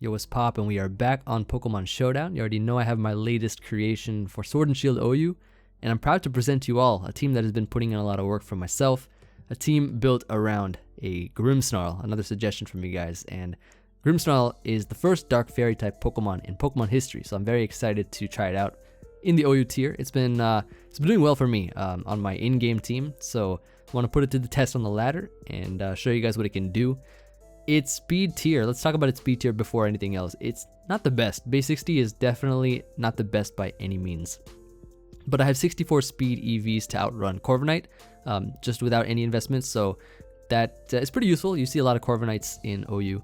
Yo, what's pop? And we are back on Pokemon Showdown. You already know I have my latest creation for Sword and Shield OU, and I'm proud to present to you all a team that has been putting in a lot of work for myself, a team built around a Grimmsnarl, another suggestion from you guys. And Grimmsnarl is the first Dark Fairy type Pokemon in Pokemon history, so I'm very excited to try it out in the OU tier. It's been doing well for me on my in-game team, so I want to put it to the test on the ladder and show you guys what it can do. Its speed tier, let's talk about its speed tier before anything else. It's not the best. Base 60 is definitely not the best by any means. But I have 64 speed EVs to outrun Corviknight, just without any investments, so that is pretty useful. You see a lot of Corviknights in OU.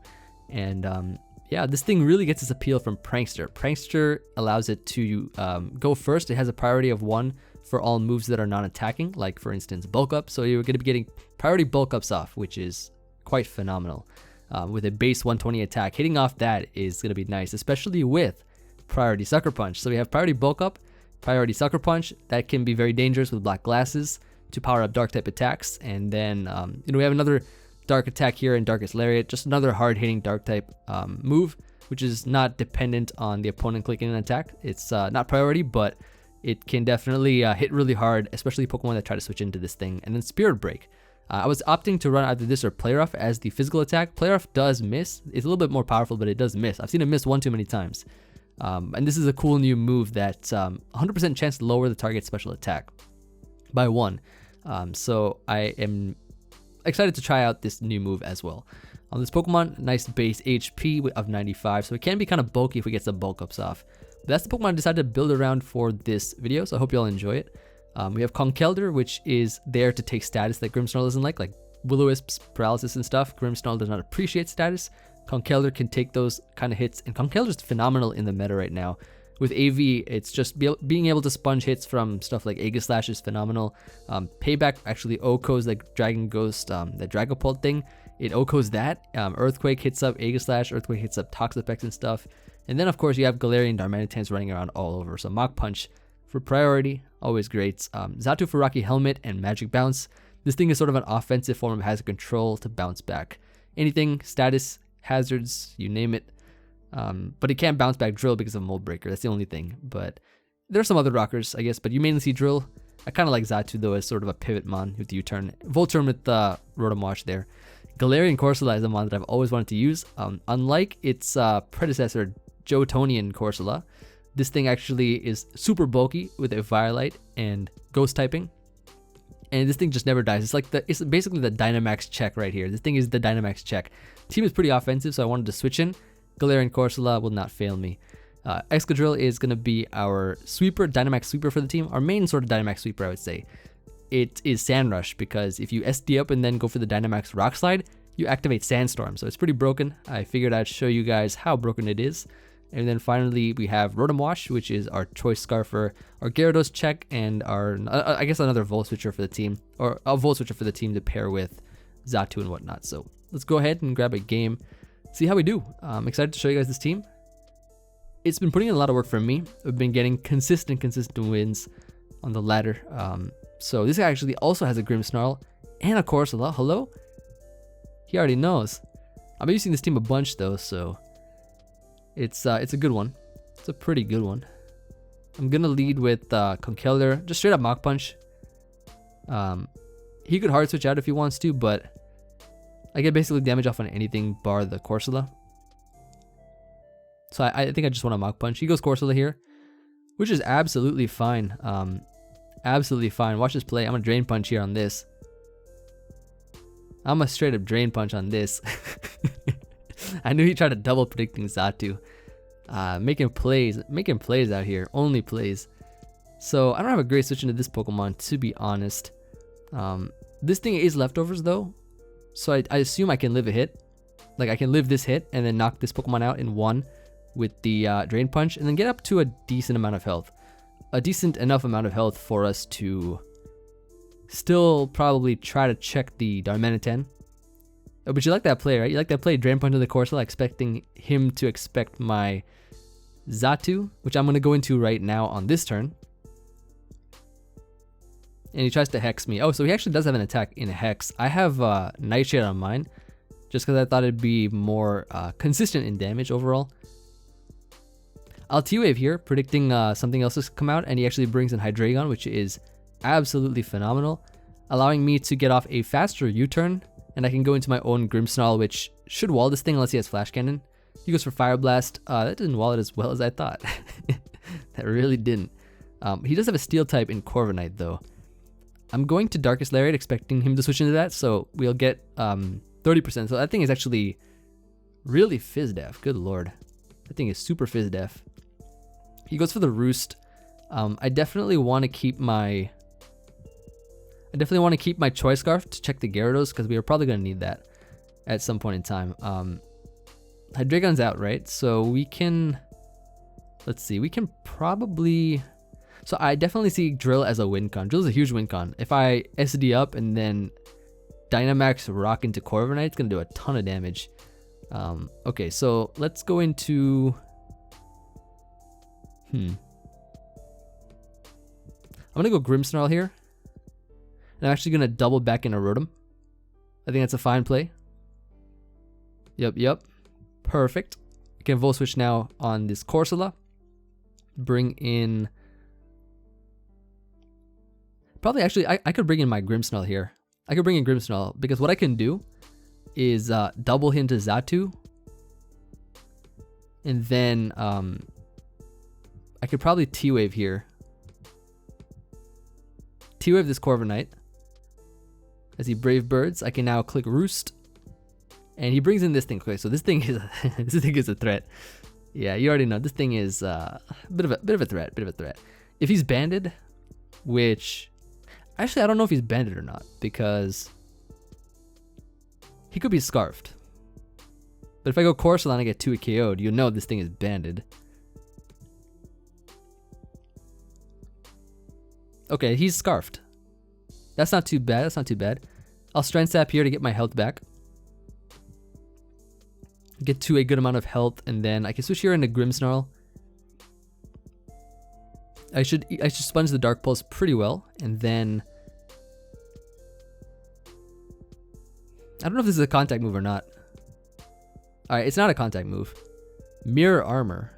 And yeah, this thing really gets its appeal from Prankster. Prankster allows it to go first. It has a priority of 1 for all moves that are non-attacking, like for instance bulk up. So you're going to be getting priority bulk ups off, which is quite phenomenal. With a base 120 attack, hitting off that is going to be nice, especially with priority sucker punch. So we have priority bulk up, priority sucker punch. That can be very dangerous with black glasses to power up dark type attacks. And then we have another dark attack here in Darkest Lariat, just another hard hitting dark type move, which is not dependent on the opponent clicking an attack. It's not priority, but it can definitely hit really hard, especially Pokemon that try to switch into this thing. And then Spirit Break. I was opting to run either this or Play Rough as the physical attack. Play Rough does miss. It's a little bit more powerful, but it does miss. I've seen it miss one too many times. And this is a cool new move that's 100% chance to lower the target special attack by 1. So I am excited to try out this new move as well. On this Pokemon, nice base HP of 95, so it can be kind of bulky if we get some bulk ups off. But that's the Pokemon I decided to build around for this video, so I hope you all enjoy it. We have Conkeldurr, which is there to take status that Grimmsnarl doesn't like Will-O-Wisps, paralysis and stuff. Grimmsnarl does not appreciate status. Conkeldurr can take those kind of hits, and Conkeldurr is phenomenal in the meta right now. With AV, it's just being able to sponge hits from stuff like Aegislash is phenomenal. Payback actually OHKOs like Dragon Ghost, the Dragapult thing. It OHKOs that. Earthquake hits up Aegislash, Earthquake hits up Toxapex and stuff. And then of course you have Galarian Darmanitans running around all over. So Mach Punch for priority, always great. Xatu for Rocky Helmet and Magic Bounce. This thing is sort of an offensive form of Hazard Control to bounce back anything, status, hazards, you name it. But it can't bounce back Drill because of Mold Breaker. That's the only thing. But there are some other rockers, I guess. But you mainly see Drill. I kind of like Xatu though as sort of a pivot mon with U-turn. Volturn with Rotom Wash there. Galarian Corsola is a mon that I've always wanted to use. Unlike its predecessor, Johtonian Corsola, this thing actually is super bulky with a Firelight and Ghost typing. And this thing just never dies. It's basically the Dynamax check right here. This thing is the Dynamax check. Team is pretty offensive, so I wanted to switch in. Galarian Corsola will not fail me. Excadrill is going to be our sweeper, Dynamax sweeper for the team. Our main sort of Dynamax sweeper, I would say. It is Sand Rush, because if you SD up and then go for the Dynamax Rock Slide, you activate Sandstorm. So it's pretty broken. I figured I'd show you guys how broken it is. And then finally we have Rotom Wash, which is our Choice Scarfer, our Gyarados check, and our, I guess another Volt Switcher for the team, or a Volt Switcher for the team to pair with Xatu and whatnot. So let's go ahead and grab a game, see how we do. I'm excited to show you guys this team. It's been putting in a lot of work for me. I've been getting consistent wins on the ladder. So this guy actually also has a Grimmsnarl and a Corsola. Hello? He already knows. I've been using this team a bunch though, so it's a good one. It's a pretty good one. I'm gonna lead with Conkeldurr, just straight up Mach Punch. He could hard switch out if he wants to, but I get basically damage off on anything bar the Corsola. So I think I just want to Mach Punch. He goes Corsola here, which is absolutely fine. Absolutely fine. Watch this play. I'm gonna Drain Punch here on this. I'm a straight up Drain Punch on this. I knew he tried to double predicting Xatu. Making plays out here. Only plays. So I don't have a great switch into this Pokemon, to be honest. This thing is leftovers though. So I assume I can live a hit. Like I can live this hit and then knock this Pokemon out in 1 with the Drain Punch and then get up to a decent amount of health. A decent enough amount of health for us to still probably try to check the Darmanitan. Oh, but you like that play, right? You like that play, Drain Punch to the Corsola, expecting him to expect my Xatu, which I'm going to go into right now on this turn. And he tries to Hex me. Oh, so he actually does have an attack in Hex. I have Nightshade on mine, just because I thought it'd be more consistent in damage overall. I'll T-Wave here, predicting something else to come out, and he actually brings in Hydreigon, which is absolutely phenomenal, allowing me to get off a faster U-turn, and I can go into my own Grimmsnarl, which should wall this thing unless he has Flash Cannon. He goes for Fire Blast. That didn't wall it as well as I thought. That really didn't. He does have a Steel type in Corviknight though. I'm going to Darkest Lariat, expecting him to switch into that, so we'll get 30%. So that thing is actually really Fizz Def. Good lord. That thing is super Fizz Def. He goes for the Roost. I definitely want to keep my Choice Scarf to check the Gyarados, because we are probably going to need that at some point in time. Hydreigon's out, right? So we can, let's see, we can probably, so I definitely see Drill as a win con. Drill is a huge win con. If I SD up and then Dynamax Rock into Corviknight, it's going to do a ton of damage. Okay, so let's go into, I'm going to go Grimmsnarl here. And I'm actually going to double back in a Rotom. I think that's a fine play. Yep. Perfect. I can Volt Switch now on this Corsola. Bring in... Probably actually, I could bring in my Grimmsnarl here. I could bring in Grimmsnarl because what I can do is double him to Xatu. And then I could probably T-Wave here. T-Wave this Corviknight. As he Brave Birds, I can now click Roost. And he brings in this thing. Okay, so this thing is this thing is a threat. Yeah, you already know this thing is a bit of a threat. If he's banded, which actually I don't know if he's banded or not, because he could be scarfed. But if I go Corsola and I get 2 KO'd, you know this thing is banded. Okay, he's scarfed. That's not too bad. I'll Strength Sap here to get my health back. Get to a good amount of health, and then I can switch here into Grimmsnarl. I should sponge the Dark Pulse pretty well, and then I don't know if this is a contact move or not. Alright, it's not a contact move. Mirror Armor.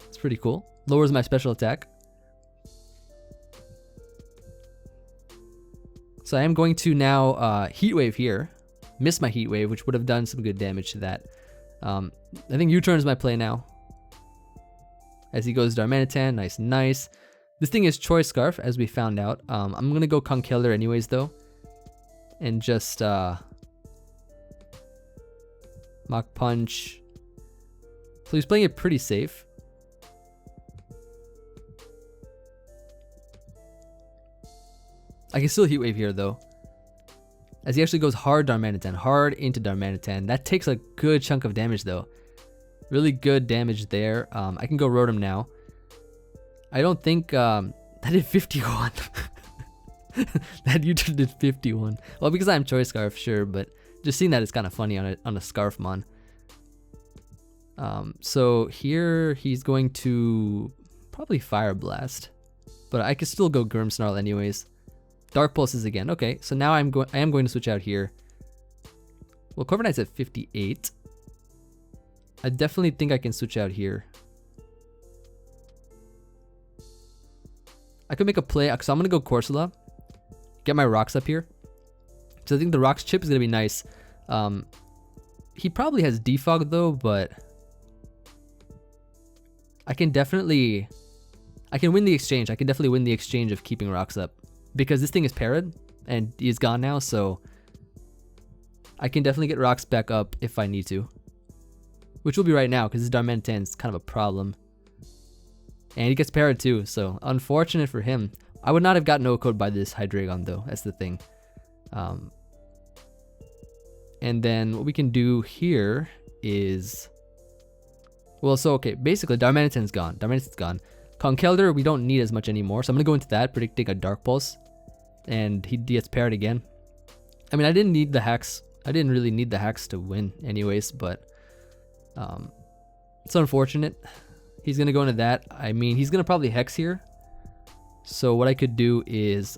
It's pretty cool. Lowers my special attack. So I am going to now Heat Wave here. Miss my Heat Wave, which would have done some good damage to that. I think U-turn is my play now. As he goes Darmanitan, nice. This thing is Choice Scarf, as we found out. I'm gonna go Conkeldurr anyways though. And just Mach Punch. So he's playing it pretty safe. I can still Heat Wave here though. As he actually goes hard Darmanitan, hard into Darmanitan. That takes a good chunk of damage though. Really good damage there. I can go Rotom now. I don't think that did 51. That U-turn did 51. Well, because I'm Choice Scarf, sure, but just seeing that is kind of funny on a Scarfmon. So here he's going to probably Fire Blast, but I could still go Grimmsnarl anyways. Dark Pulses again. Okay, so now I am going to switch out here. Well, Corviknight's at 58. I definitely think I can switch out here. I could make a play, so I'm gonna go Corsola. Get my rocks up here. So I think the rocks chip is gonna be nice. He probably has Defog though, but I can win the exchange. I can definitely win the exchange of keeping rocks up. Because this thing is parried, and he's gone now, so I can definitely get rocks back up if I need to. Which will be right now, because this Darmanitan is kind of a problem. And he gets parried too, so unfortunate for him. I would not have gotten no-code by this Hydreigon though, that's the thing. And then what we can do here is... Well, so okay, basically Darmanitan's gone. Conkeldurr we don't need as much anymore, so I'm going to go into that, predicting a Dark Pulse. And he gets parried again. I mean, I didn't need the hacks. I didn't really need the hacks to win anyways, but it's unfortunate. He's going to go into that. I mean, he's going to probably Hex here. So what I could do is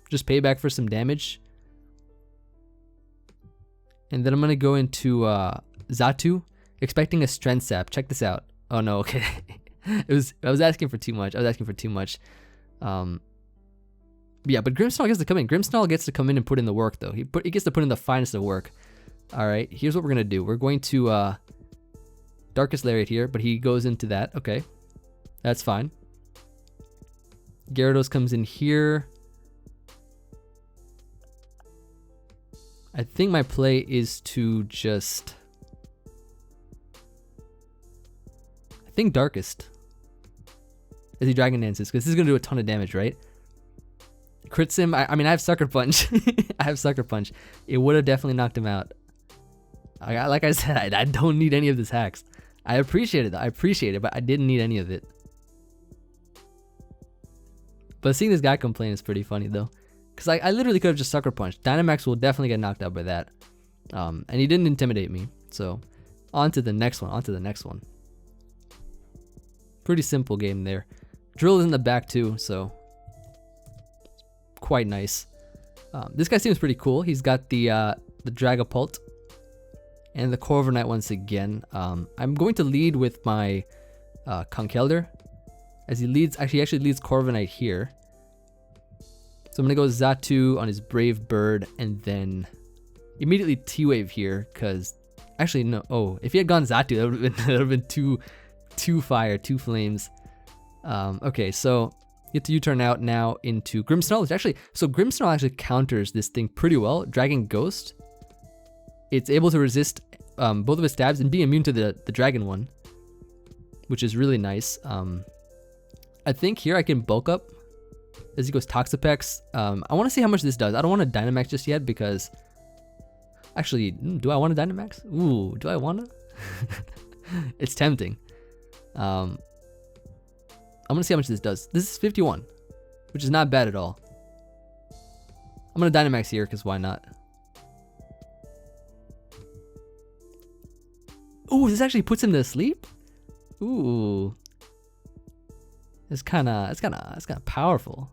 just payback for some damage. And then I'm going to go into Xatu, expecting a strength sap. Check this out. Oh no, okay. I was asking for too much. Yeah, but Grimmsnarl gets to come in. Grimmsnarl gets to come in and put in the work, though. He gets to put in the finest of work. All right, here's what we're gonna do. We're going to Darkest Lariat here, but he goes into that. Okay, that's fine. Gyarados comes in here. I think my play is to just... I think Darkest as he Dragon Dances, because this is gonna do a ton of damage, right? Crits him. I mean, I have Sucker Punch. I have Sucker Punch. It would have definitely knocked him out. Like I said, I don't need any of this hacks. I appreciate it, though. I appreciate it, but I didn't need any of it. But seeing this guy complain is pretty funny, though. Because I literally could have just Sucker Punched. Dynamax will definitely get knocked out by that. And he didn't intimidate me. So, on to the next one. Pretty simple game there. Drill is in the back, too, so... quite nice. This guy seems pretty cool. He's got the Dragapult and the Corviknight once again. I'm going to lead with my Conkeldurr as he leads. Actually, he actually leads Corviknight here. So I'm gonna go Xatu on his Brave Bird and then immediately T-Wave here because actually no. Oh, if he had gone Xatu, that would have been two fire, two flames. Okay, so. Get to U-turn out now into Grimmsnarl, which actually, so Grimmsnarl actually counters this thing pretty well. Dragon Ghost. It's able to resist both of his stabs and be immune to the dragon one, which is really nice. I think here I can bulk up as he goes Toxapex. I want to see how much this does. I don't want to Dynamax just yet because, actually, do I want to Dynamax? Ooh, do I want to? It's tempting. I'm gonna see how much this does. This is 51, which is not bad at all. I'm gonna Dynamax here because why not? Ooh, this actually puts him to sleep. Ooh, it's kind of powerful.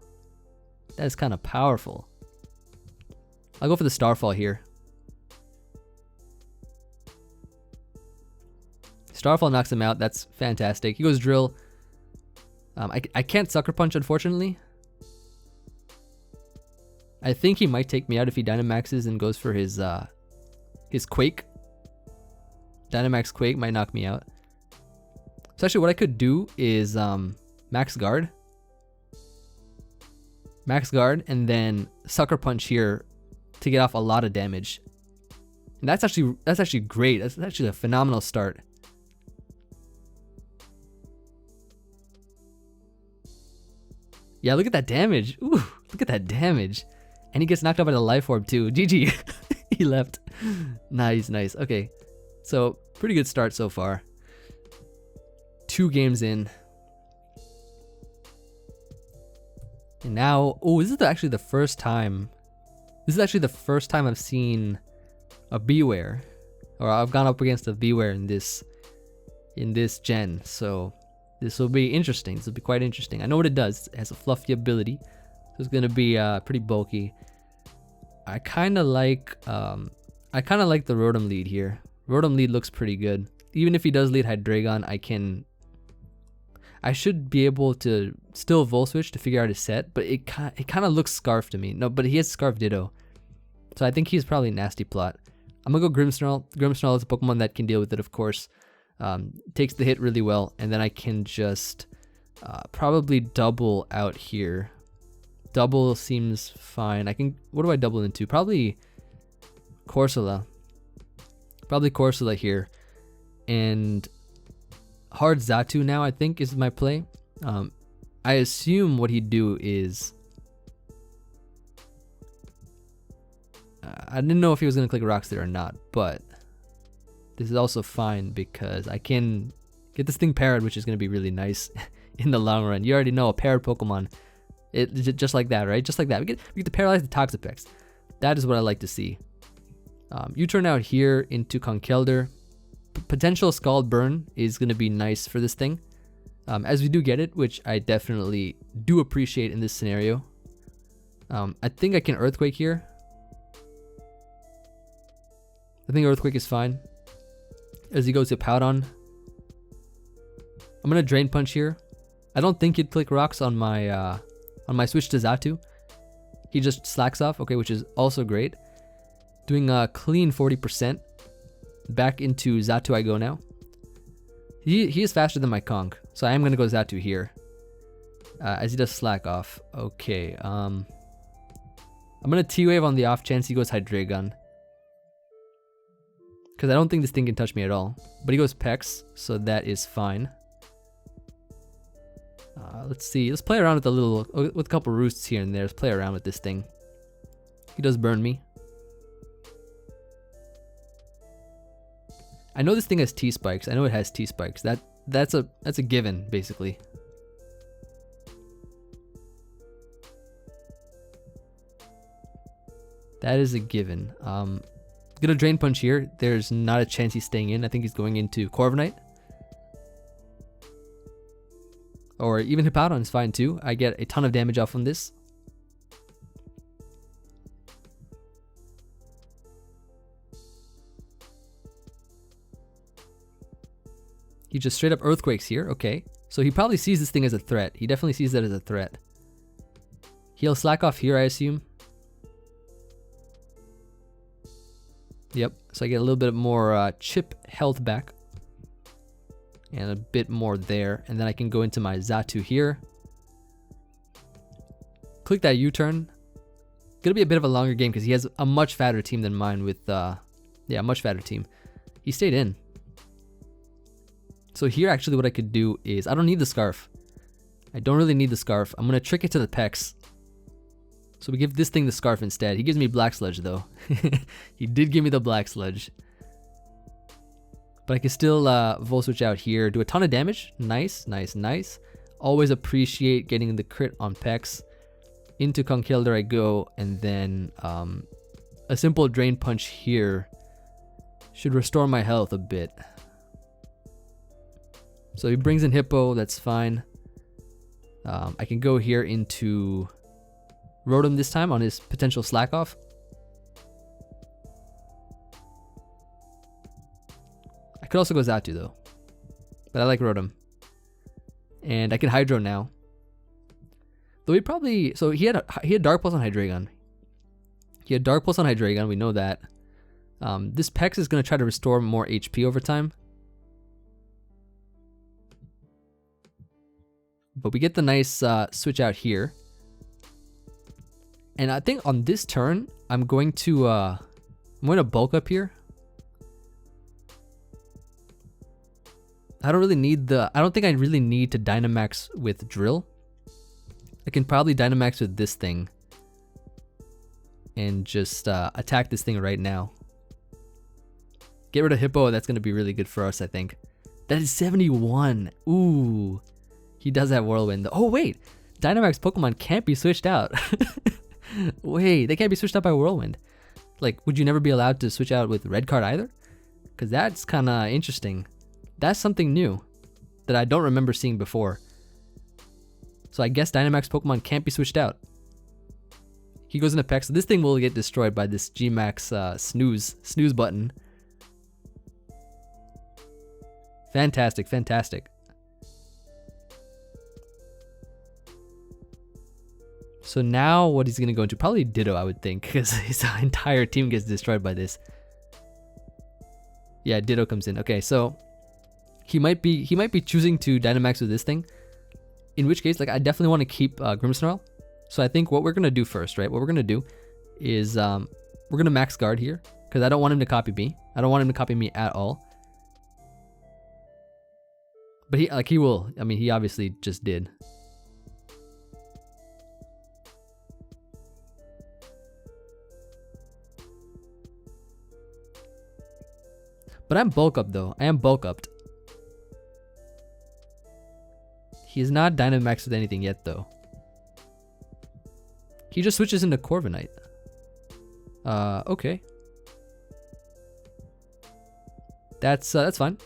That is kind of powerful. I'll go for the Starfall here. Starfall knocks him out. That's fantastic. He goes Drill. I can't Sucker Punch, unfortunately. I think he might take me out if he Dynamaxes and goes for his Quake. Dynamax Quake might knock me out. So actually what I could do is Max Guard. Max Guard and then Sucker Punch here to get off a lot of damage. And that's actually great. That's actually a phenomenal start. Yeah, look at that damage. Ooh, look at that damage. And he gets knocked out by the Life Orb too. GG. He left. Nice, nice. Okay. So, pretty good start so far. 2 games in. And now, oh, this is actually the first time. This is actually the first time I've seen a Beware. Or I've gone up against a Beware in this gen. So, this will be interesting. This will be quite interesting. I know what it does. It has a fluffy ability. So it's gonna be pretty bulky. I kinda like the Rotom lead here. Rotom lead looks pretty good. Even if he does lead Hydreigon, I should be able to still Volt Switch to figure out his set, but it kinda looks Scarf to me. No, but he has Scarf Ditto. So I think he's probably Nasty Plot. I'm gonna go Grimmsnarl. Grimmsnarl is a Pokemon that can deal with it, of course. Takes the hit really well, and then I can just probably double out here. Double seems fine. What do I double into? Probably Corsola. Probably Corsola here. And hard Xatu now, I think, is my play. I assume what he'd do is... I didn't know if he was going to click rocks there or not, but this is also fine because I can get this thing paired, which is going to be really nice in the long run. You already know a paired Pokemon. Just like that, right? Just like that. We get to paralyze the Toxapex. That is what I like to see. You turn out here into Conkeldurr. Potential Scald Burn is going to be nice for this thing. As we do get it, which I definitely do appreciate in this scenario. I think I can Earthquake here. I think Earthquake is fine. As he goes to Powdon. I'm gonna Drain Punch here. I don't think he'd click rocks on my switch to Xatu. He just slacks off, okay, which is also great. Doing a clean 40%. Back into Xatu I go now. He is faster than my Conk, so I am gonna go Xatu here. As he does slack off. Okay, I'm gonna T-Wave on the off chance he goes Hydreigon. Because I don't think this thing can touch me at all. But he goes Pex, so that is fine. Let's see. Let's play around with a couple roosts here and there. Let's play around with this thing. He does burn me. I know this thing has T-Spikes. I know it has T-Spikes. That's a given, basically. That is a given. Gonna Drain Punch here. There's not a chance he's staying in. I think he's going into Corviknight. Or even Hippowdon is fine too. I get a ton of damage off on this. He just straight up Earthquakes here. Okay. So he probably sees this thing as a threat. He definitely sees that as a threat. He'll slack off here, I assume. Yep. So I get a little bit more chip health back. And a bit more there. And then I can go into my Xatu here. Click that U-turn. Gonna be a bit of a longer game because he has a much fatter team than mine with, yeah, much fatter team. He stayed in. So here actually what I could do is, I don't need the Scarf. I don't really need the Scarf. I'm gonna trick it to the Pex. So we give this thing the Scarf instead. He gives me Black Sludge though. He did give me the Black Sludge. But I can still Volt Switch out here. Do a ton of damage. Nice, nice, nice. Always appreciate getting the crit on Pex. Into Conkeldurr I go. And then a simple Drain Punch here should restore my health a bit. So he brings in Hippo. That's fine. I can go here into Rotom this time on his potential slack off. I could also go Xatu though, but I like Rotom. And I can Hydro now. Though he probably, so he had Dark Pulse on Hydreigon. He had Dark Pulse on Hydreigon, we know that. This Pex is going to try to restore more HP over time. But we get the nice switch out here. And I think on this turn, I'm going to bulk up here. I don't think I really need to Dynamax with Drill. I can probably Dynamax with this thing. And just attack this thing right now. Get rid of Hippo, that's going to be really good for us, I think. That is 71. Ooh. He does have Whirlwind. Oh, wait. Dynamax Pokemon can't be switched out. Wait, they can't be switched out by Whirlwind. Like, would you never be allowed to switch out with Red Card either? Because that's kind of interesting. That's something new that I don't remember seeing before. So I guess Dynamax Pokemon can't be switched out. He goes into Pex. So this thing will get destroyed by this G-Max snooze button. Fantastic, fantastic. So now what he's going to go into, probably Ditto, I would think, because his entire team gets destroyed by this. Yeah, Ditto comes in. Okay, so he might be choosing to Dynamax with this thing. In which case, like, I definitely want to keep Grimmsnarl. So I think what we're going to do first, right? What we're going to do is we're going to max guard here because I don't want him to copy me. I don't want him to copy me at all. But he will. I mean, he obviously just did. But I'm bulk up though. I am bulk upped. He is not Dynamax with anything yet though. He just switches into Corviknight. Okay. That's fine.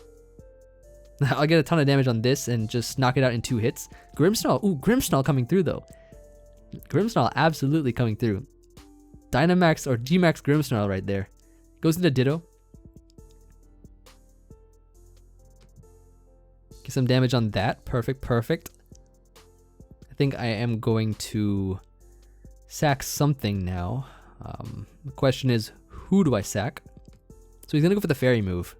I'll get a ton of damage on this and just knock it out in 2 hits. Grimmsnarl. Ooh, Grimmsnarl coming through though. Grimmsnarl absolutely coming through. Dynamax or G-Max Grimmsnarl right there. Goes into Ditto. Get some damage on that. Perfect, perfect. I think I am going to sack something now. The question is, who do I sack? So he's gonna go for the fairy move.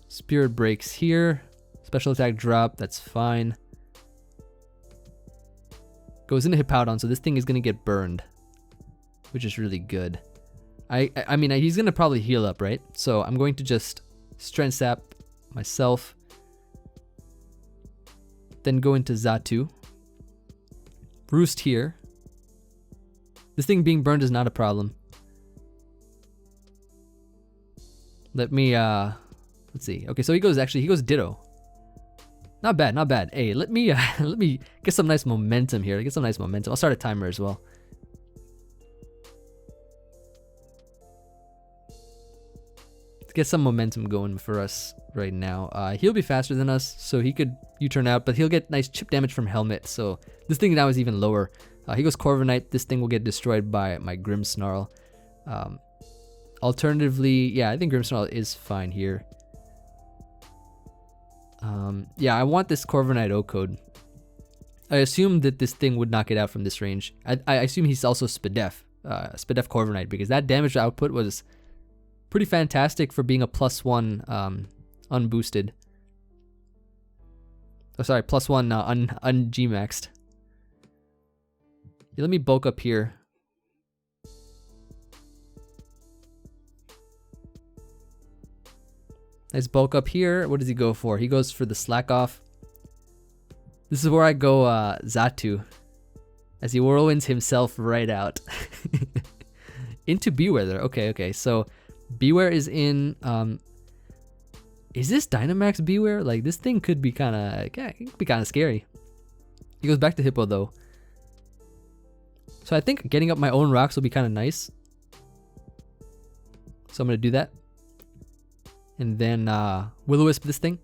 Spirit breaks here. Special attack drop, that's fine. Goes into Hippowdon, so this thing is gonna get burned, which is really good. I mean, he's gonna probably heal up, right? So I'm going to just Strength Sap myself, then go into Xatu. Roost here. This thing being burned is not a problem. Let me let's see. Okay, so he goes Ditto. Not bad, not bad. Hey, let me get some nice momentum here. Get some nice momentum. I'll start a timer as well. Let's get some momentum going for us right now. He'll be faster than us, so he could U-turn out, but he'll get nice chip damage from Helmet. So this thing now is even lower. He goes Corviknight. This thing will get destroyed by my Grimmsnarl. Alternatively, yeah, I think Grimmsnarl is fine here. Yeah, I want this Corviknight O-Code. I assume that this thing would knock it out from this range. I assume he's also Spadef Corviknight, because that damage output was pretty fantastic for being a +1 unboosted. Oh, sorry, +1 un-G-maxed. Yeah, let me bulk up here. Nice bulk up here. What does he go for? He goes for the slack off. This is where I go Xatu, as he whirlwinds himself right out. Into Beware there. Okay. So Beware is in. Is this Dynamax Beware? Like, this thing could be kind of scary. He goes back to Hippo though. So I think getting up my own rocks will be kind of nice. So I'm gonna do that. And then Will-O-Wisp this thing.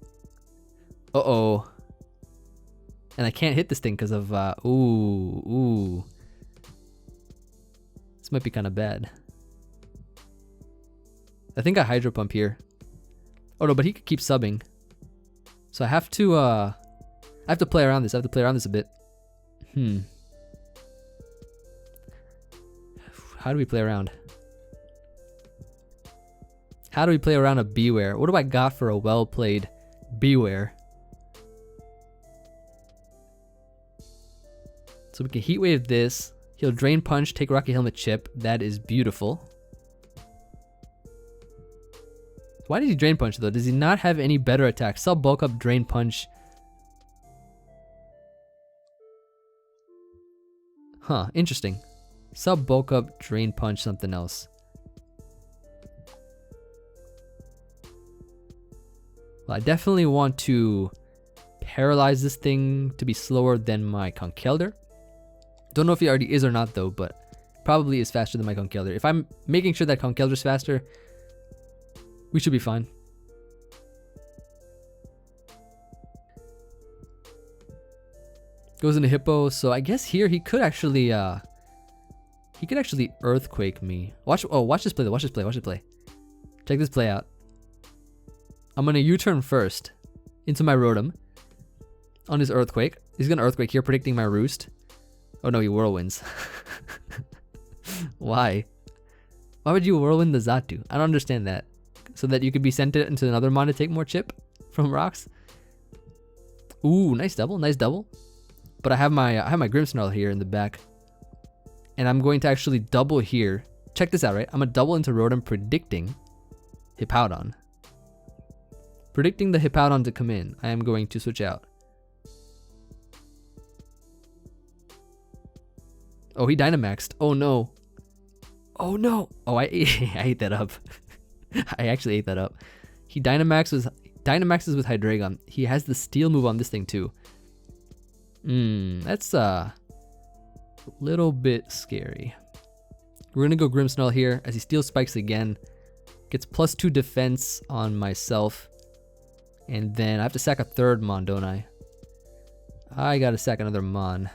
Uh-oh. And I can't hit this thing because of ooh. This might be kind of bad. I think I Hydro Pump here. Oh no, but he could keep subbing. So I have to play around this. I have to play around this a bit. How do we play around? How do we play around a Beware? What do I got for a well-played Beware? So we can Heat Wave this. He'll Drain Punch, take Rocky Helmet Chip. That is beautiful. Why did he Drain Punch though? Does he not have any better attacks? Sub Bulk Up, Drain Punch. Huh, interesting. Sub Bulk Up, Drain Punch, something else. Well, I definitely want to paralyze this thing to be slower than my Conkeldurr. Don't know if he already is or not though, but probably is faster than my Conkeldurr. If I'm making sure that Conkeldurr is faster, we should be fine. Goes into Hippo, so I guess here he could actually Earthquake me. Watch this play though. Watch this play. Check this play out. I'm gonna U-turn first into my Rotom on his Earthquake. He's gonna Earthquake here, predicting my Roost. Oh no, he Whirlwinds. Why? Why would you Whirlwind the Xatu? I don't understand that. So that you could be sent it into another mon to take more chip from rocks. Ooh, nice double. But I have my Grimmsnarl here in the back, and I'm going to actually double here. Check this out, right? I'm gonna double into Rotom, predicting Hippowdon. Predicting the Hippowdon to come in. I am going to switch out. Oh, he Dynamaxed. Oh no. Oh no. Oh, I ate that up. I actually ate that up. He Dynamaxes with Hydreigon. He has the Steel move on this thing too. That's a little bit scary. We're gonna go Grimmsnarl here as he Steel Spikes again. Gets +2 defense on myself. And then I have to sack a third mon, don't I? I gotta sack another mon.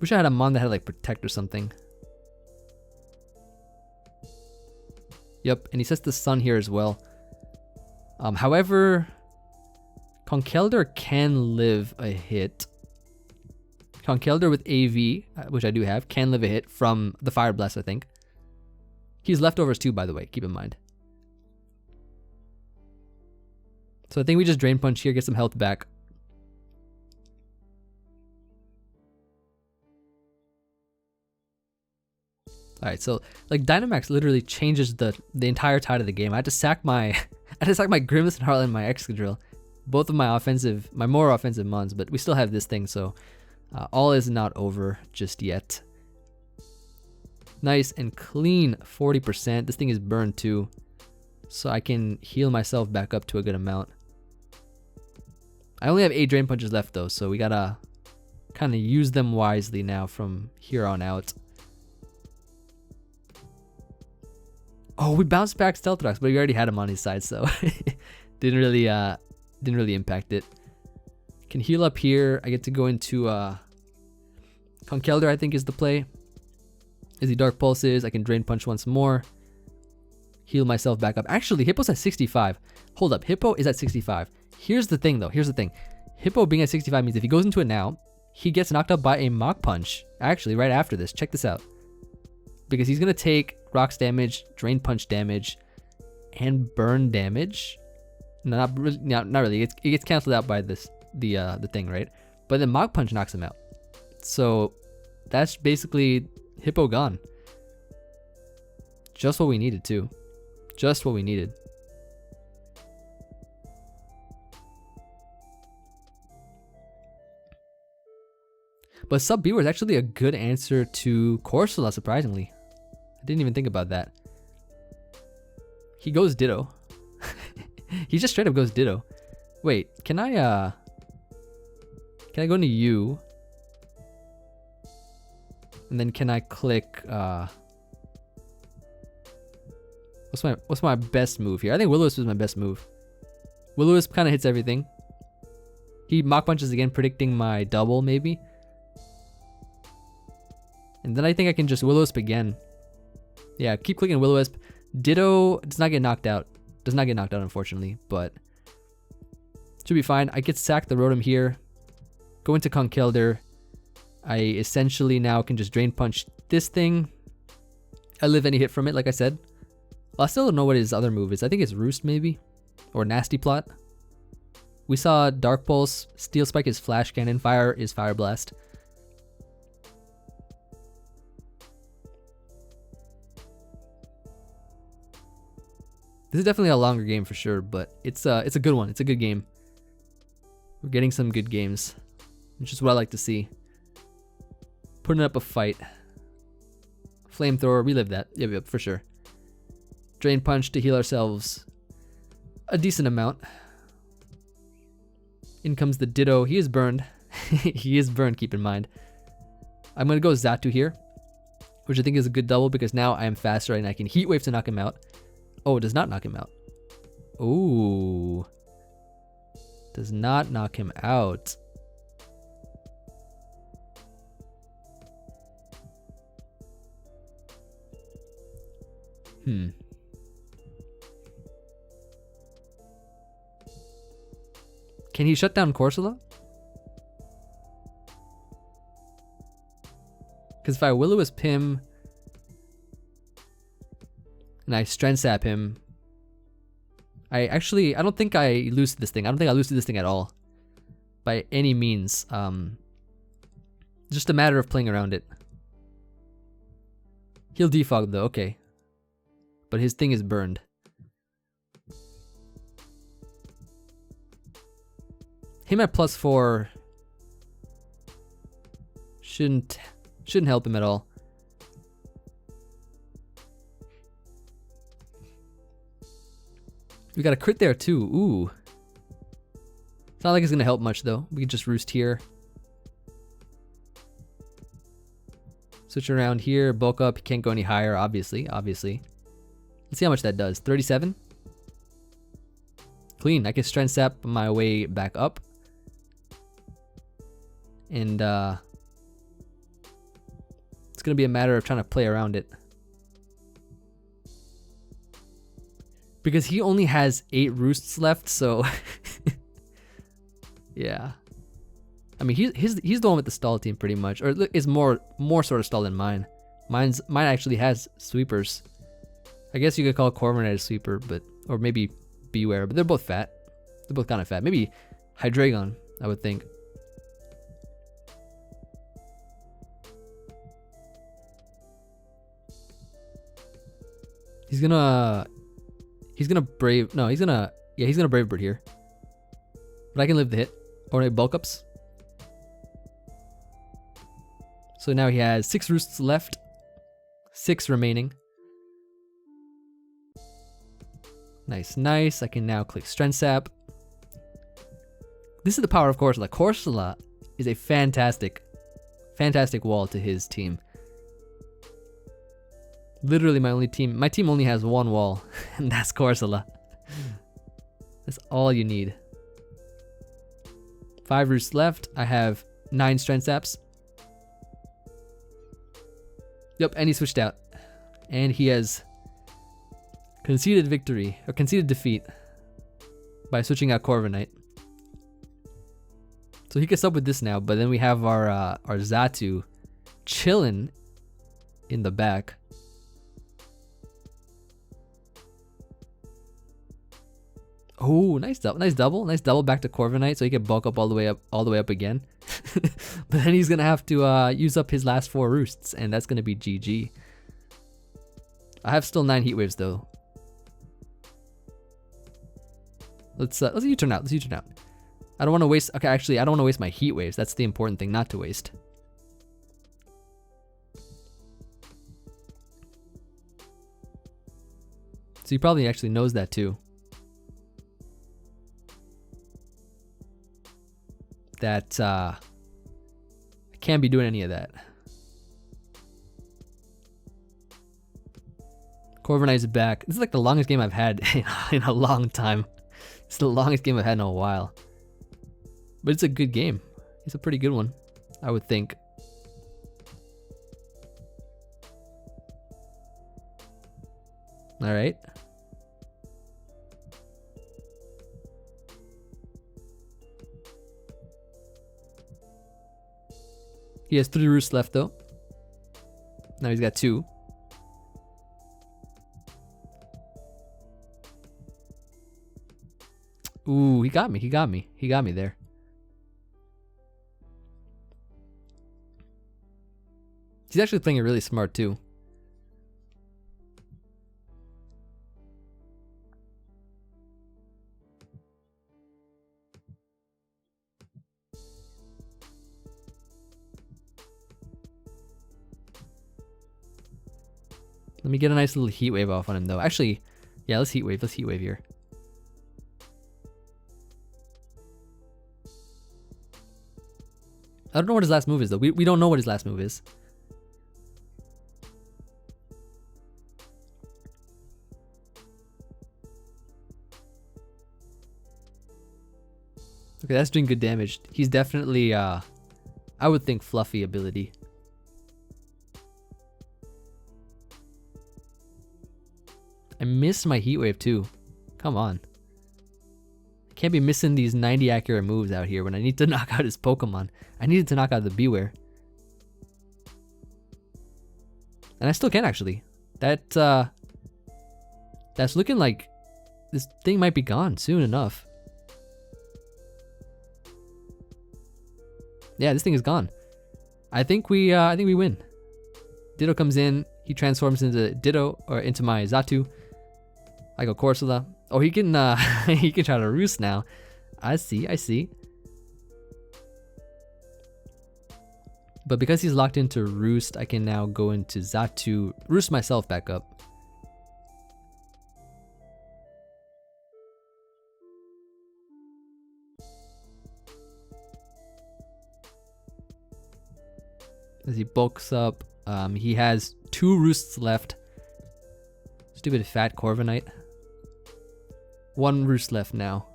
Wish I had a mon that had like protect or something. Yep, and he sets the sun here as well. However, Conkeldurr can live a hit. Conkeldurr with AV, which I do have, can live a hit from the Fire Blast, I think. He's leftovers too, by the way, keep in mind. So I think we just Drain Punch here, get some health back. Alright, so like Dynamax literally changes the entire tide of the game. I had to sack my Grimmsnarl and my Excadrill. Both of my more offensive mons, but we still have this thing, so all is not over just yet. Nice and clean 40%. This thing is burned too, so I can heal myself back up to a good amount. I only have 8 Drain Punches left though, so we gotta kind of use them wisely now from here on out. Oh, we bounced back Stealth Rocks, but we already had him on his side, so didn't really impact it. Can heal up here. I get to go into Conkeldurr, I think is the play. As he Dark Pulses, I can Drain Punch once more. Heal myself back up. Actually, Hippo's at 65. Hold up, Hippo is at 65. Here's the thing though, here's the thing. Hippo being at 65 means if he goes into it now, he gets knocked up by a Mach Punch. Actually, right after this, check this out. Because he's gonna take Rocks damage, Drain Punch damage, and burn damage. No, not really. It gets canceled out by the thing, right? But then Mach Punch knocks him out. So that's basically Hippo gone. Just what we needed too. Just what we needed. But Sub B was actually a good answer to Corsola, surprisingly. I didn't even think about that. He goes Ditto. He just straight up goes Ditto. Wait, can I go into U? And then can I click what's my best move here? I think Will-O-Wisp is my best move. Will-O-Wisp kind of hits everything. He Mach Punches again, predicting my double maybe. And then I think I can just Will-O-Wisp again. Yeah, keep clicking Will-O-Wisp. Ditto does not get knocked out. Does not get knocked out, unfortunately, but should be fine. I get sacked the Rotom here. Go into Conkeldurr. I essentially now can just Drain Punch this thing. I live any hit from it, like I said. Well, I still don't know what his other move is. I think it's Roost, maybe? Or Nasty Plot. We saw Dark Pulse. Steel Spike is Flash Cannon. Fire is Fire Blast. This is definitely a longer game for sure, but it's a good one. It's a good game. We're getting some good games, which is what I like to see. Putting up a fight. Flamethrower, relive that. Yep, for sure. Drain Punch to heal ourselves a decent amount. In comes the Ditto. He is burned. He is burned, keep in mind. I'm going to go Xatu here, which I think is a good double because now I am faster and I can Heat Wave to knock him out. Oh, it does not knock him out. Ooh. Does not knock him out. Can he shut down Corsola? Because if I Will-O-Wisp him and I Strength Sap him, I don't think I lose this thing. I don't think I lose this thing at all. By any means. Just a matter of playing around it. He'll defog though, okay. But his thing is burned. Him at +4 shouldn't help him at all. We got a crit there too. Ooh. It's not like it's gonna help much though. We can just Roost here. Switch around here, bulk up. He can't go any higher, obviously. Let's see how much that does. 37. Clean. I can Strength Sap my way back up. And It's gonna be a matter of trying to play around it. Because he only has 8 roosts left, so yeah. I mean, he's the one with the stall team pretty much, or is more sort of stall than mine. Mine actually has sweepers. I guess you could call Corviknight a sweeper, but or maybe Beware, but they're both fat. They're both kind of fat. Maybe Hydreigon, I would think. He's gonna brave. No, he's gonna brave bird here. But I can live the hit. Or bulk ups. So now he has 6 roosts left. 6 remaining. Nice, nice. I can now click Strength Sap. This is the power of Corsola. Corsola is a fantastic wall to his team. Literally my only team. My team only has 1 wall, and that's Corsola. That's all you need. 5 roosts left. I have 9 Strength Saps. Yep, and he switched out. And he has conceded victory, or conceded defeat, by switching out Corviknight. So he can sub with this now, but then we have our Xatu chilling in the back. Oh, nice double back to Corviknight, so he can bulk up all the way up again. But then he's gonna have to use up his last 4 roosts, and that's gonna be GG. I have still 9 heat waves though. Let's U-turn out. Let's U-turn out. I don't want to waste. Okay, actually, I don't want to waste my heat waves. That's the important thing, not to waste. So he probably actually knows that too. That I can't be doing any of that. Corviknight's back. This is like the longest game I've had in a long time. It's the longest game I've had in a while. But it's a good game. It's a pretty good one, I would think. All right. He has 3 roosts left though. Now he's got 2. Ooh, he got me. He got me there. He's actually playing it really smart too. Let me get a nice little heat wave off on him though. Actually, yeah, let's heat wave here. I don't know what his last move is though. We don't know what his last move is. Okay, that's doing good damage. He's definitely, I would think, fluffy ability. I missed my heat wave too. Come on. I can't be missing these 90 accurate moves out here when I need to knock out his Pokemon. I needed to knock out the Beware. And I still can actually. That's looking like this thing might be gone soon enough. Yeah, this thing is gone. I think we win. Ditto comes in. He transforms into Ditto or into my Xatu. I go Corsola. Oh, he can he can try to roost now. I see. But because he's locked into roost, I can now go into Xatu, roost myself back up. As he bulks up, he has 2 roosts left. Stupid fat Corviknight. 1 roost left now.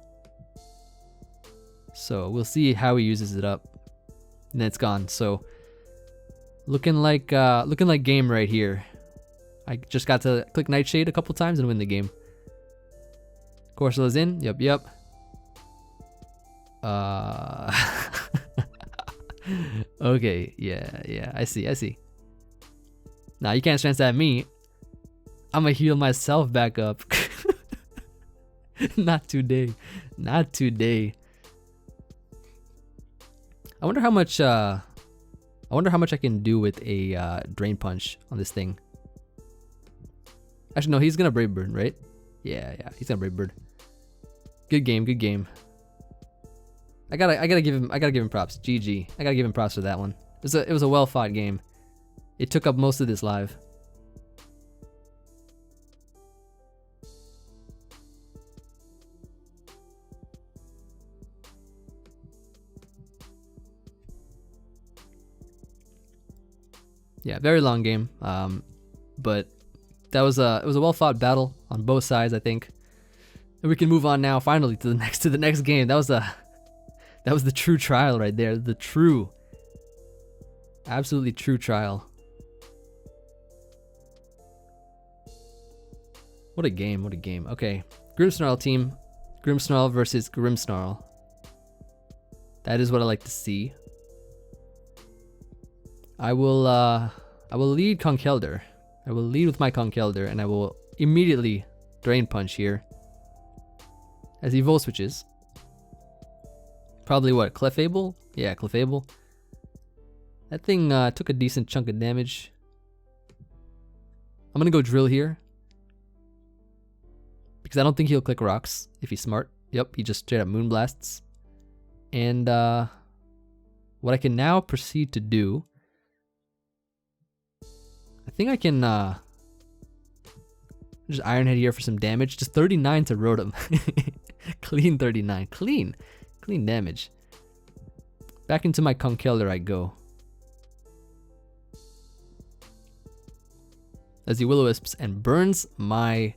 So we'll see how he uses it up. And then it's gone. So Looking like game right here. I just got to click Nightshade a couple times and win the game. Corso's in. Yep, yep. Okay, yeah. I see. Nah, you can't chance at me. I'ma heal myself back up. Not today. I wonder how much I can do with a drain punch on this thing. Actually, no, he's gonna Brave Bird, right? Yeah, he's gonna Brave Bird. Good game. I gotta give him props. GG. I gotta give him props for that one. It was a well fought game. It took up most of this live. Yeah, very long game. But it was a well fought battle on both sides, I think. And we can move on now finally to the next game. That was the true trial right there. Absolutely true trial. What a game. Okay. Grimmsnarl team. Grimmsnarl versus Grimmsnarl. That is what I like to see. I will lead Conkelder. I will lead with my Conkelder, and I will immediately Drain Punch here. As he Volt Switches. Probably what, Clefable? Yeah, Clefable. That thing took a decent chunk of damage. I'm gonna go Drill here. Because I don't think he'll click rocks if he's smart. Yep, he just straight up Moonblasts. And what I can now proceed to do, I think I can just Iron Head here for some damage. Just 39 to Rotom. Clean 39. Clean damage. Back into my Conkeldurr I go. As he Will-O-Wisps and burns my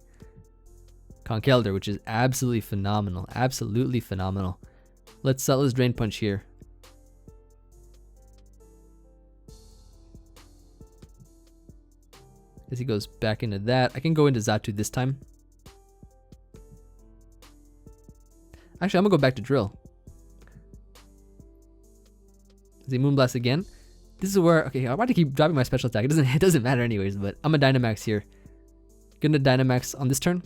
Conkeldurr, which is absolutely phenomenal. Absolutely phenomenal. Let's Drain Punch here. As he goes back into that, I can go into Xatu this time. Actually, I'm gonna go back to Drill. As he Moonblast again. This is where, okay, I'm about to keep dropping my special attack. It doesn't matter anyways, but I'm a Dynamax here. Gonna Dynamax on this turn.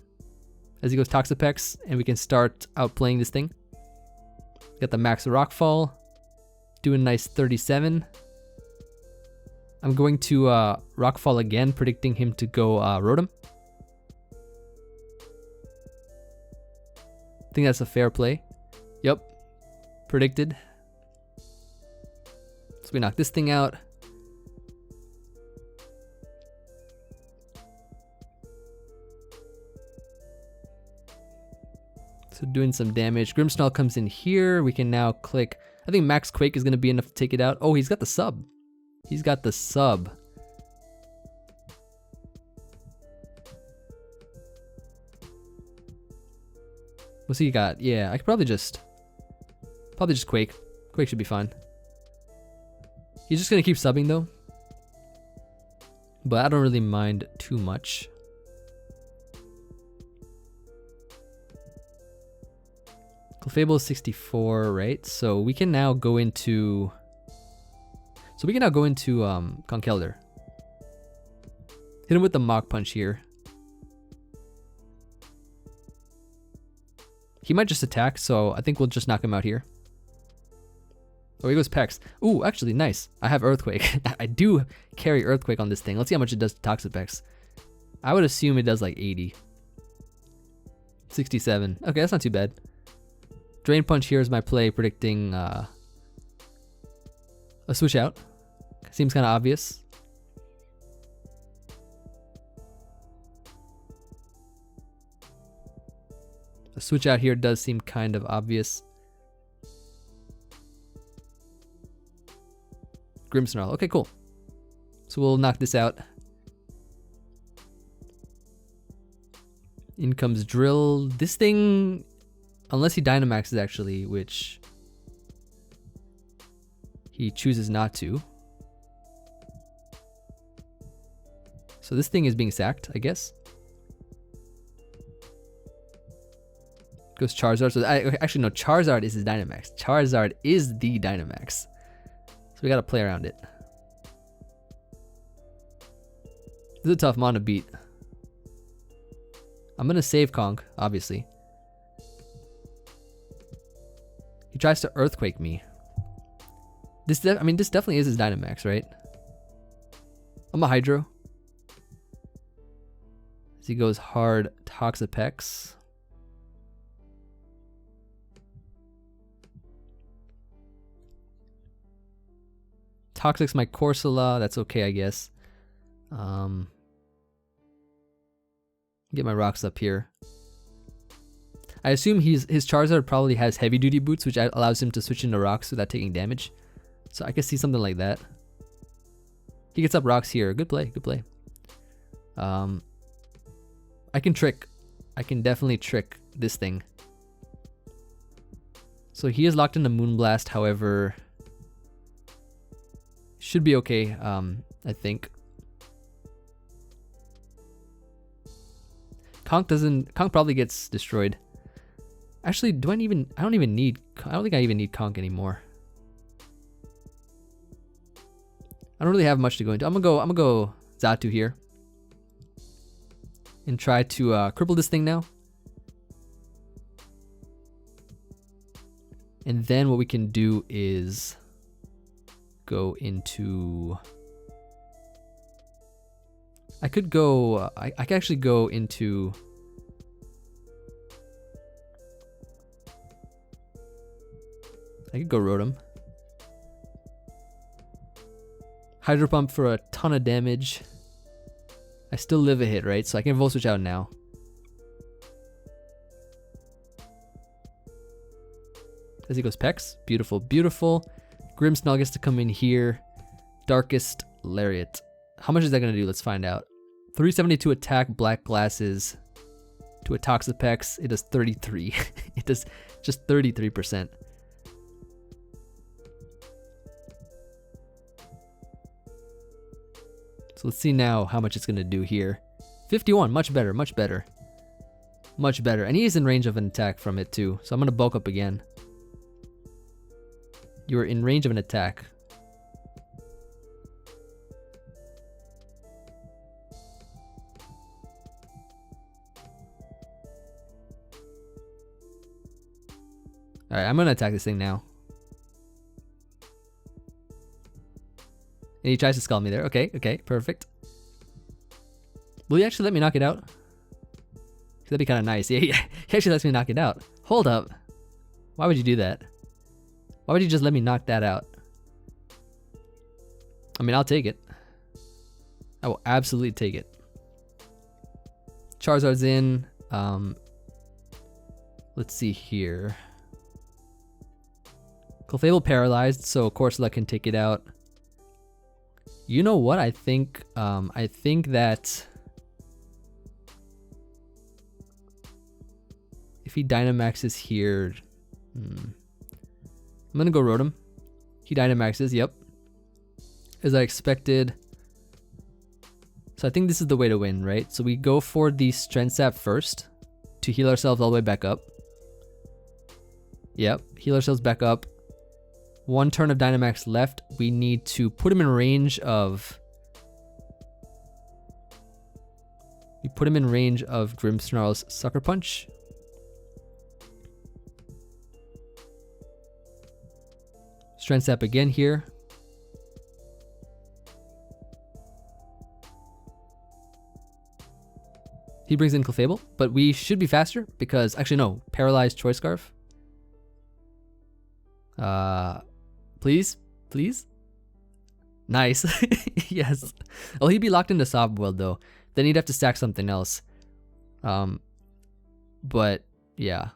As he goes Toxapex, and we can start outplaying this thing. Got the Max Rockfall. Doing a nice 37. I'm going to Rockfall again, predicting him to go Rotom. I think that's a fair play. Yep. Predicted. So we knock this thing out. So doing some damage. Grimmsnarl comes in here. We can now click. I think Max Quake is going to be enough to take it out. Oh, he's got the sub. He's got the sub. What's he got? Yeah, I could probably just Quake. Quake should be fine. He's just gonna keep subbing though. But I don't really mind too much. Clefable is 64, right? So we can now go into Conkeldurr. Hit him with the Mach Punch here. He might just attack, so I think we'll just knock him out here. Oh, he goes Pex. Ooh, actually, nice. I have Earthquake. I do carry Earthquake on this thing. Let's see how much it does to Toxapex. I would assume it does like 80. 67. Okay, that's not too bad. Drain Punch here is my play, predicting a switch out. Seems kind of obvious. A switch out here does seem kind of obvious. Grimmsnarl. Okay, cool. So we'll knock this out. In comes Drill. This thing, unless he Dynamaxes actually, which he chooses not to. So this thing is being sacked, I guess. Goes Charizard. So actually no, Charizard is his Dynamax. Charizard is the Dynamax. So we gotta play around it. This is a tough mon to beat. I'm gonna save Conk, obviously. He tries to Earthquake me. This definitely is his Dynamax, right? I'm a Hydro. As he goes hard Toxapex. Toxic's my Corsola, that's okay, I guess. Get my rocks up here. I assume his Charizard probably has heavy duty boots, which allows him to switch into rocks without taking damage. So I could see something like that. He gets up rocks here. Good play, good play. I can trick. I can definitely trick this thing. So he is locked into Moonblast, however, should be okay, I think. Conk probably gets destroyed. Actually, I don't think I even need Conk anymore. I don't really have much to go into. I'm gonna go Xatu here. And try to cripple this thing now. And then what we can do is go into... I could go... I could actually go into... I could go Rotom. Hydro Pump for a ton of damage. I still live a hit, right? So I can Volt Switch out now. As he goes Pex. Beautiful, beautiful. Grimmsnarl gets to come in here. Darkest Lariat. How much is that going to do? Let's find out. 372 attack, black glasses. To a Toxapex, it does 33. It does just 33%. So let's see now how much it's going to do here. 51, much better, much better. Much better. And he is in range of an attack from it too. So I'm going to bulk up again. You are in range of an attack. Alright, I'm going to attack this thing now. And he tries to skull me there. Okay, okay, perfect. Will he actually let me knock it out? That'd be kind of nice. Yeah, he actually lets me knock it out. Hold up. Why would you do that? Why would you just let me knock that out? I mean, I'll take it. I will absolutely take it. Charizard's in. Let's see here. Clefable paralyzed, so Corsola can take it out. You know what? I think that if he Dynamaxes here, I'm gonna go Rotom. He Dynamaxes, yep. As I expected. So I think this is the way to win, right? So we go for the Strength Sap first to heal ourselves all the way back up. Yep, heal ourselves back up. One turn of Dynamax left. We need to put him in range of... We put him in range of Grimmsnarl's Sucker Punch. Strength Sap again here. He brings in Clefable, but we should be faster because... Actually, no. Paralyzed Choice Scarf. Please? Please? Nice. Yes. Oh, he'd be locked into Soft Boiled though. Then he'd have to stack something else. But yeah.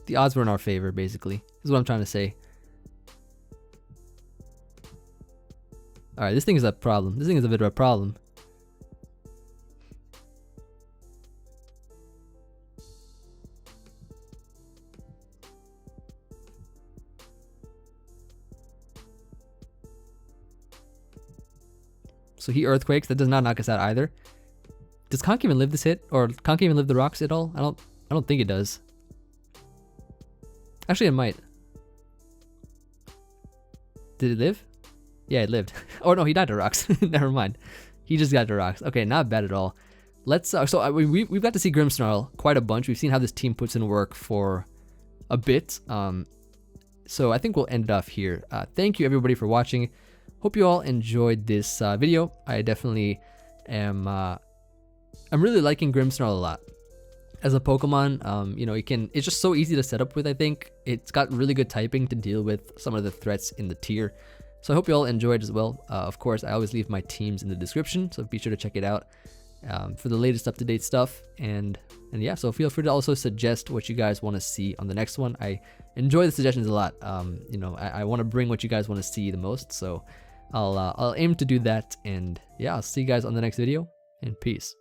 The odds were in our favor, basically. This is what I'm trying to say. Alright, this thing is a problem. This thing is a bit of a problem. So he earthquakes. That does not knock us out either. Does Conk even live this hit? Or Conk even live the rocks at all? I don't think it does. Actually, it might. Did it live? Yeah, it lived. Oh no, he died to rocks. Never mind. He just got to rocks. Okay, not bad at all. Let's we've got to see Grimmsnarl quite a bunch. We've seen how this team puts in work for a bit. So I think we'll end it off here. Thank you everybody for watching. Hope you all enjoyed this video. I definitely am. I'm really liking Grimmsnarl a lot as a Pokemon. You know, it's just so easy to set up with. I think it's got really good typing to deal with some of the threats in the tier. So I hope you all enjoyed as well. Of course, I always leave my teams in the description, so be sure to check it out for the latest up-to-date stuff. And yeah, so feel free to also suggest what you guys want to see on the next one. I enjoy the suggestions a lot. You know, I want to bring what you guys want to see the most, so I'll aim to do that. And yeah, I'll see you guys on the next video, and peace.